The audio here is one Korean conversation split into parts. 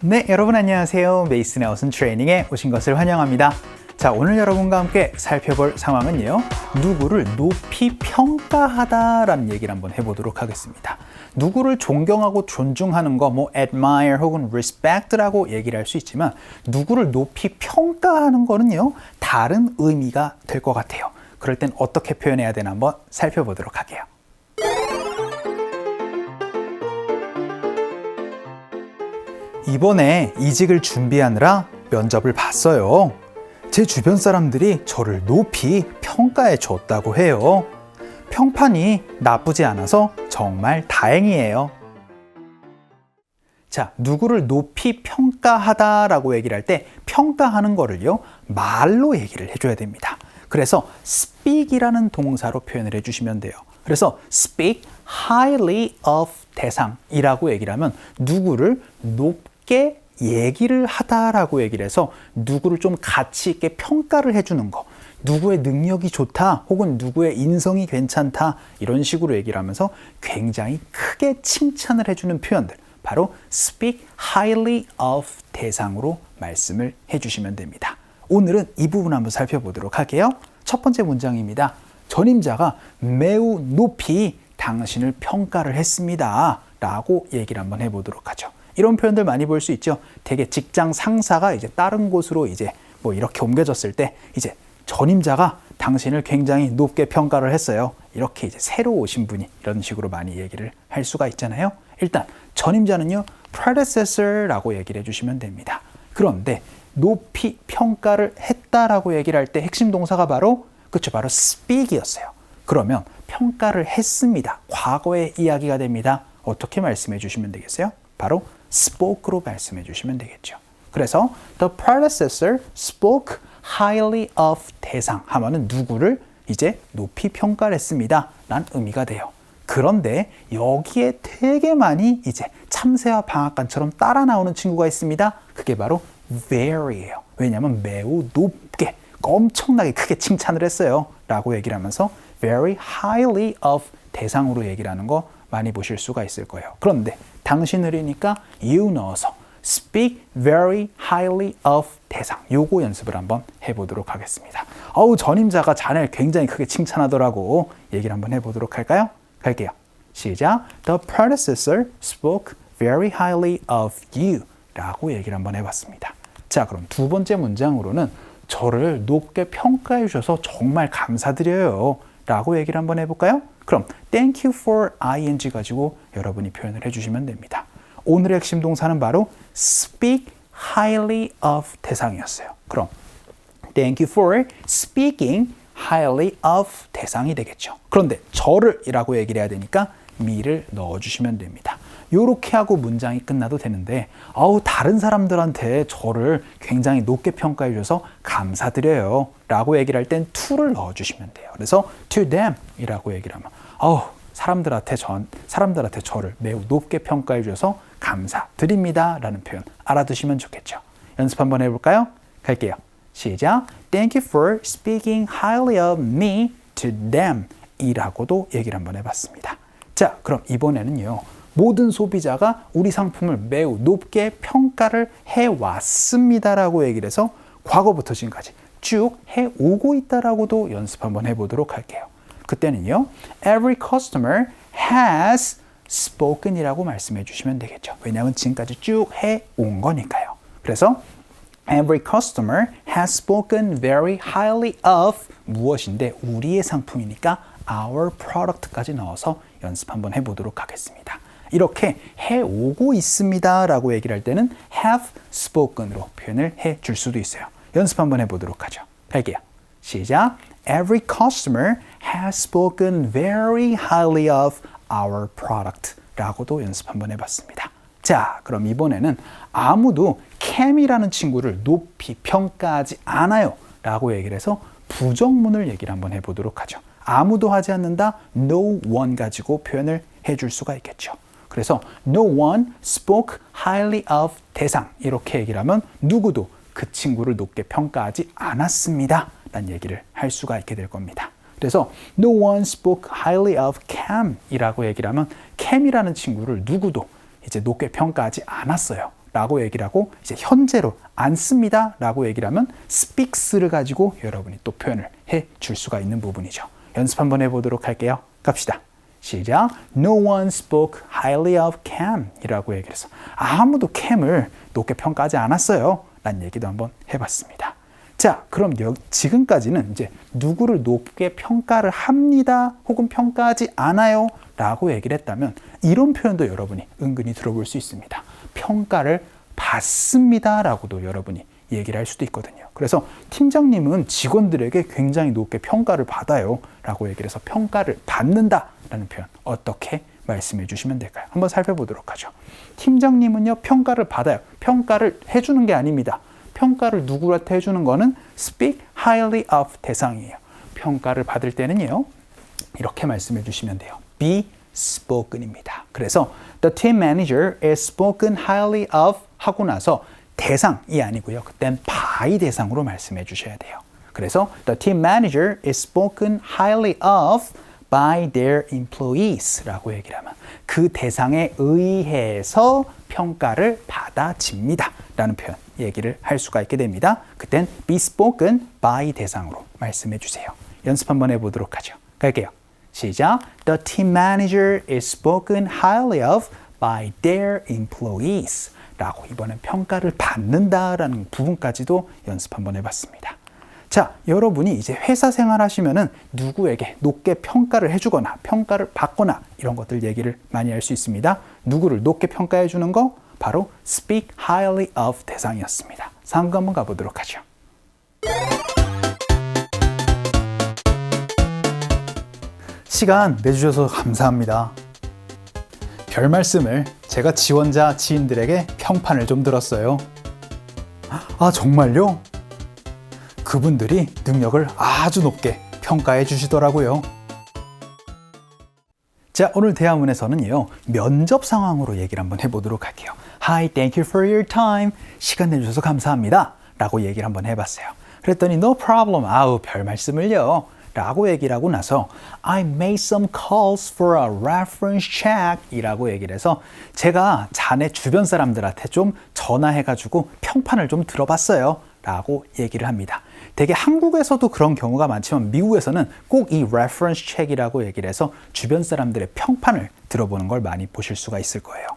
네, 여러분 안녕하세요. 메이슨의 어순 트레이닝에 오신 것을 환영합니다. 자, 오늘 여러분과 함께 살펴볼 상황은요. 누구를 높이 평가하다라는 얘기를 한번 해보도록 하겠습니다. 누구를 존경하고 존중하는 거, admire 혹은 respect라고 얘기를 할 수 있지만 누구를 높이 평가하는 거는요. 다른 의미가 될 것 같아요. 그럴 땐 어떻게 표현해야 되나 한번 살펴보도록 할게요. 이번에 이직을 준비하느라 면접을 봤어요. 제 주변 사람들이 저를 높이 평가해 줬다고 해요. 평판이 나쁘지 않아서 정말 다행이에요. 자, 누구를 높이 평가하다라고 얘기를 할 때 평가하는 거를요, 말로 얘기를 해줘야 됩니다. 그래서 speak이라는 동사로 표현을 해주시면 돼요. 그래서 speak highly of 대상이라고 얘기를 하면 누구를 높게 얘기를 하다라고 얘기를 해서 누구를 좀 가치 있게 평가를 해주는 거, 누구의 능력이 좋다 혹은 누구의 인성이 괜찮다 이런 식으로 얘기를 하면서 굉장히 크게 칭찬을 해주는 표현들, 바로 speak highly of 대상으로 말씀을 해주시면 됩니다. 오늘은 이 부분 한번 살펴보도록 할게요. 첫 번째 문장입니다. 전임자가 매우 높이 당신을 평가를 했습니다 라고 얘기를 한번 해보도록 하죠. 이런 표현들 많이 볼 수 있죠. 되게 직장 상사가 이제 다른 곳으로 이제 이렇게 옮겨졌을 때 이제 전임자가 당신을 굉장히 높게 평가를 했어요. 이렇게 이제 새로 오신 분이 이런 식으로 많이 얘기를 할 수가 있잖아요. 일단 전임자는요, predecessor라고 얘기를 해주시면 됩니다. 그런데 높이 평가를 했다라고 얘기를 할 때 핵심 동사가 바로 speak이었어요. 그러면 평가를 했습니다. 과거의 이야기가 됩니다. 어떻게 말씀해 주시면 되겠어요? 바로 spoke로 말씀해 주시면 되겠죠. 그래서 the predecessor spoke highly of 대상 하면은 누구를 이제 높이 평가를 했습니다 라는 의미가 돼요. 그런데 여기에 되게 많이 이제 참새와 방앗간처럼 따라 나오는 친구가 있습니다. 그게 바로 very예요. 왜냐하면 매우 높게 엄청나게 크게 칭찬을 했어요 라고 얘기를 하면서 very highly of 대상으로 얘기를 하는 거 많이 보실 수가 있을 거예요. 그런데 당신을이니까 you 넣어서 speak very highly of 대상, 요거 연습을 한번 해보도록 하겠습니다. 전임자가 자네를 굉장히 크게 칭찬하더라고. 얘기를 한번 해보도록 할까요? 갈게요. 시작. The predecessor spoke very highly of you 라고 얘기를 한번 해봤습니다. 자, 그럼 두 번째 문장으로는 저를 높게 평가해 주셔서 정말 감사드려요 라고 얘기를 한번 해볼까요? 그럼 thank you for ing 가지고 여러분이 표현을 해주시면 됩니다. 오늘의 핵심 동사는 바로 speak highly of 대상이었어요. 그럼 thank you for speaking highly of 대상이 되겠죠. 그런데 저를 이라고 얘기를 해야 되니까 me를 넣어주시면 됩니다. 이렇게 하고 문장이 끝나도 되는데 다른 사람들한테 저를 굉장히 높게 평가해 주셔서 감사드려요 라고 얘기를 할 땐 to를 넣어주시면 돼요. 그래서 to them 이라고 얘기를 하면 사람들한테 저를 매우 높게 평가해 주셔서 감사드립니다 라는 표현 알아두시면 좋겠죠. 연습 한번 해볼까요? 갈게요. 시작. Thank you for speaking highly of me to them 이라고도 얘기를 한번 해봤습니다. 자, 그럼 이번에는요, 모든 소비자가 우리 상품을 매우 높게 평가를 해왔습니다라고 얘기를 해서 과거부터 지금까지 쭉 해오고 있다라고도 연습 한번 해보도록 할게요. 그때는요, every customer has spoken 이라고 말씀해 주시면 되겠죠. 왜냐하면 지금까지 쭉 해온 거니까요. 그래서 every customer has spoken very highly of 무엇인데 우리의 상품이니까 our product까지 넣어서 연습 한번 해보도록 하겠습니다. 이렇게 해오고 있습니다 라고 얘기를 할 때는 have spoken으로 표현을 해줄 수도 있어요. 연습 한번 해보도록 하죠. 갈게요. 시작. Every customer has spoken very highly of our product 라고도 연습 한번 해봤습니다. 자, 그럼 이번에는 아무도 캠이라는 친구를 높이 평가하지 않아요 라고 얘기를 해서 부정문을 얘기를 한번 해보도록 하죠. 아무도 하지 않는다, no one 가지고 표현을 해줄 수가 있겠죠. 그래서 no one spoke highly of 대상 이렇게 얘기를 하면 누구도 그 친구를 높게 평가하지 않았습니다 라는 얘기를 할 수가 있게 될 겁니다. 그래서 no one spoke highly of Cam 이라고 얘기를 하면 Cam이라는 친구를 누구도 이제 높게 평가하지 않았어요 라고 얘기를 하고 이제 현재로 안 씁니다 라고 얘기를 하면 speaks를 가지고 여러분이 또 표현을 해 줄 수가 있는 부분이죠. 연습 한번 해보도록 할게요. 갑시다. 시작. No one spoke highly of Cam 이라고 얘기를 해서 아무도 캠을 높게 평가하지 않았어요 라는 얘기도 한번 해봤습니다. 자, 그럼 지금까지는 이제 누구를 높게 평가를 합니다 혹은 평가하지 않아요 라고 얘기를 했다면 이런 표현도 여러분이 은근히 들어볼 수 있습니다. 평가를 받습니다 라고도 여러분이 얘기를 할 수도 있거든요. 그래서 팀장님은 직원들에게 굉장히 높게 평가를 받아요 라고 얘기를 해서 평가를 받는다 라는 표현 어떻게 말씀해 주시면 될까요? 한번 살펴보도록 하죠. 팀장님은요 평가를 받아요. 평가를 해주는 게 아닙니다. 평가를 누구한테 해주는 거는 speak highly of 대상이에요. 평가를 받을 때는요 이렇게 말씀해 주시면 돼요. be spoken입니다. 그래서 the team manager is spoken highly of 하고 나서 대상이 아니고요. 그땐 by 대상으로 말씀해 주셔야 돼요. 그래서 the team manager is spoken highly of by their employees 라고 얘기를 하면 그 대상에 의해서 평가를 받아집니다 라는 표현 얘기를 할 수가 있게 됩니다. 그땐 be spoken by 대상으로 말씀해 주세요. 연습 한번 해보도록 하죠. 갈게요. 시작. The team manager is spoken highly of by their employees 라고 이번엔 평가를 받는다라는 부분까지도 연습 한번 해봤습니다. 자, 여러분이 이제 회사 생활 하시면은 누구에게 높게 평가를 해주거나 평가를 받거나 이런 것들 얘기를 많이 할 수 있습니다. 누구를 높게 평가해 주는 거 바로 speak highly of 대상이었습니다. 상황 한번 가보도록 하죠. 시간 내주셔서 감사합니다. 별 말씀을 제가 지원자 지인들에게 평판을 좀 들었어요. 아, 정말요? 그분들이 능력을 아주 높게 평가해 주시더라고요. 자, 오늘 대화문에서는요, 면접 상황으로 얘기를 한번 해보도록 할게요. Hi, thank you for your time. 시간 내주셔서 감사합니다. 라고 얘기를 한번 해봤어요. 그랬더니 no problem. 아우, 별 말씀을요. 라고 얘기를 하고 나서 I made some calls for a reference check 이라고 얘기를 해서 제가 자네 주변 사람들한테 좀 전화해가지고 평판을 좀 들어봤어요 라고 얘기를 합니다. 되게 한국에서도 그런 경우가 많지만 미국에서는 꼭 이 reference check이라고 얘기를 해서 주변 사람들의 평판을 들어보는 걸 많이 보실 수가 있을 거예요.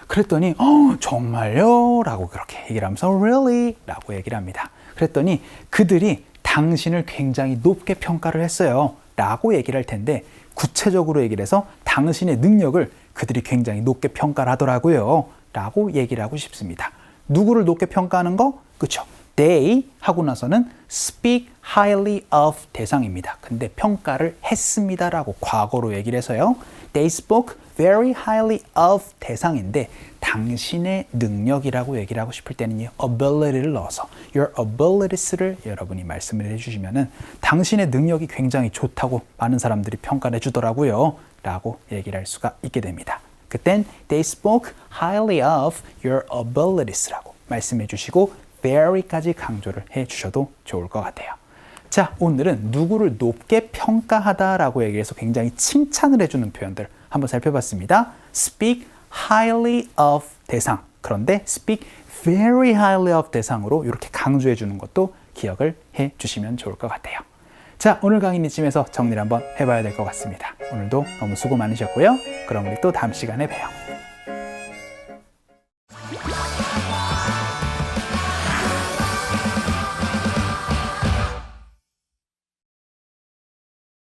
그랬더니 정말요? 라고 그렇게 얘기를 하면서 really? 라고 얘기를 합니다. 그랬더니 그들이 당신을 굉장히 높게 평가를 했어요 라고 얘기를 할 텐데 구체적으로 얘기를 해서 당신의 능력을 그들이 굉장히 높게 평가를 하더라고요 라고 얘기를 하고 싶습니다. 누구를 높게 평가하는 거? 그쵸? They 하고 나서는 speak highly of 대상입니다. 근데 평가를 했습니다 라고 과거로 얘기를 해서요. They spoke very highly of 대상인데 당신의 능력이라고 얘기를 하고 싶을 때는요. ability를 넣어서 your abilities를 여러분이 말씀을 해주시면은 당신의 능력이 굉장히 좋다고 많은 사람들이 평가를 해주더라고요 라고 얘기를 할 수가 있게 됩니다. 그땐 they spoke highly of your abilities라고 말씀해 주시고 very까지 강조를 해 주셔도 좋을 것 같아요. 자, 오늘은 누구를 높게 평가하다라고 얘기해서 굉장히 칭찬을 해주는 표현들 한번 살펴봤습니다. speak highly of 대상, 그런데 speak very highly of 대상으로 이렇게 강조해 주는 것도 기억을 해 주시면 좋을 것 같아요. 자, 오늘 강의는 이쯤에서 정리를 한번 해봐야 될 것 같습니다. 오늘도 너무 수고 많으셨고요. 그럼 우리 또 다음 시간에 봬요.